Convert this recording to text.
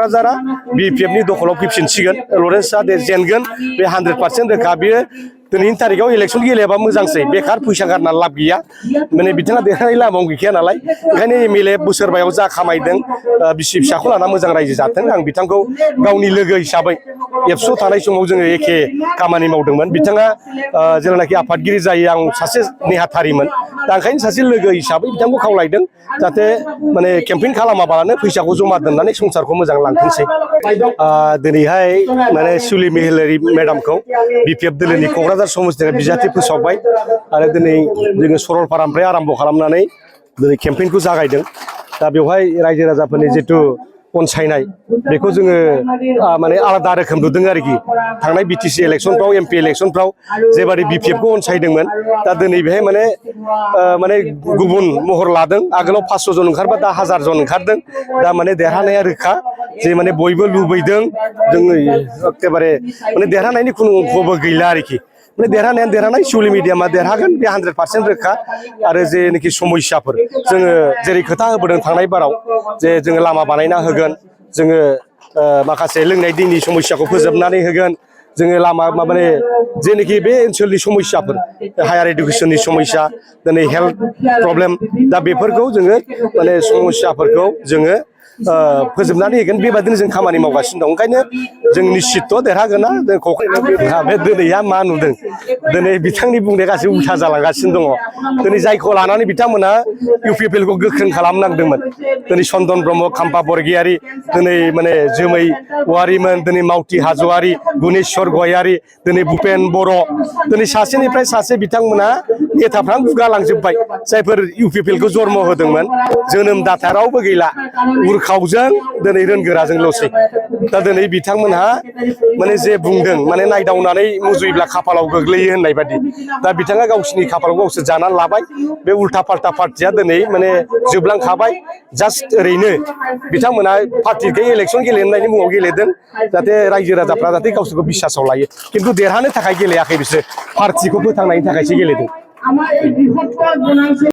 क'क्राझारा BPF नि दखलाव फैफिनसिगोन लरेन्सआ जेनगोन बे 100% रोखा बेयो दिनैनि तारिखाव इलेक्सन गेलेयाबा मोजांसै बेकार फैसा गारना लाब गैया माने बिथाङा देरहानाय लामायाव गैखाया नालाय ओंखायनो MLA बोसोरबायाव जा खामायदों बिसि फिसाखौ लाना मोजां रायजो जाथों आं बिथांखौ गावनि लोगो हिसाबै एबसु थानाय समाव जोङो एखे खामानि मावदोंमोन बिथाङा जेब्लानाखि आफादगिरि जायो आं सासे नेहाथारिमोन दा ओंखायनो सासे लोगो हिसाबै बिथांखौ खावलायदों जाहाथे माने केम्पेइन खालामाबालानो फैसाखौ जमा दोननानै संसारखौ मोजां लांथोंसै दिनैहाय माने सुलि महिलारि मेडामखौ BPF दोलोनि क'क्राझार समस्तिनि बिजाथि फोसावबाय आरो दिनै जोङो सरलपारानिफ्राय आरम्भ खालामनानै दिनै केम्पेइनखौ जागायदों दा बेवहाय रायजो राजाफोरनि जिथु अनसायनाय बेखौ जोङो माने आलादा रोखोम नुदों आरोखि थांनाय BTC इलेक्सनफ्राव MP इलेक्सनफ्राव जेबादि BPF खौ अनसायदोंमोन दा दिनै बेहाय माने गुबुन महर लादों आगोलाव 500 जन ओंखारबा दा 1000 जन ओंखारदों दा माने देरहानाया रोखा जे माने बयबो लुबैदों जोङो एखेबारे माने देरहानायनि खुनु अंखबो गैला आरोखि माने देरहानाय सुलि मिडियामा देरहागोन बे 100% रोखा आरो जेनाखि समस्याफोर जोङो जेरै खोथा होबोदों थांनाय बाराव जे जोङो लामा बानायना होगोन जोङो माखासे लोंनाय दैनि समस्याखौ फोजोबनानै होगोन जोङो लामा माने जेनाखि बे ओनसोलनि समस्याफोर हायार इडुकेसननि समस्या दिनै हेल्थ प्रब्लेम दा बेफोरखौ जोङो माने समस्याफोरखौ जोङो फोजोबनानै होगोन बेबादिनो जों खामानि मावगासिनो दं ओंखायनो जों निश्चित देरहागोना जों क'क्राझार बे दिनैहा मा नुदों दिनै बिथांनि बुंनाया गासैबो उल्था जालांगासिनो दङ दिनै जायखौ लानानै बिथांमोना UPPL खौ गोख्रों खालामनांदोंमोन दिनै चन्दन ब्रह्म खाम्फा बरगयारी दिनै माने जोमै औवारिमोन दिनै मावथि हाज'वारी गुनेस्वर गयारी दिनै भुपेन बर' दिनै सासेनिफ्राय सासे बिथांमोना नेताफ्रानो गुगालांजोब्बाय जायफोर UPPL खौ जन्म होदोंमोन जोनोमदाथा रावबो गैला उरखावजों दिनै रोनगोराजोंल'सै दा दिनै बिथांमोनहा माने जे बुंदों माने नायदावनानै मुजुयोब्ला खाफालाव गोग्लैयो होननाय बादि दा बिथाङा गावसिनि खाफालाव गावसोर जानानै लाबाय बे उल्था फाल्था पार्टिया दिनै माने जोबलांखाबाय जास्ट ओरैनो बिथांमोना पार्टिखौ इलेक्सन गेलेनायनि मुङाव गेलेदों जाहाथे रायजो राजाफ्रा जाहाथे गावसोरखौ बिसासाव लायो खिन्थु देरहानो थाखाय गेलेयाखै बिसोर पार्टिखौ फोथांनायनि थाखायसो गेलेदों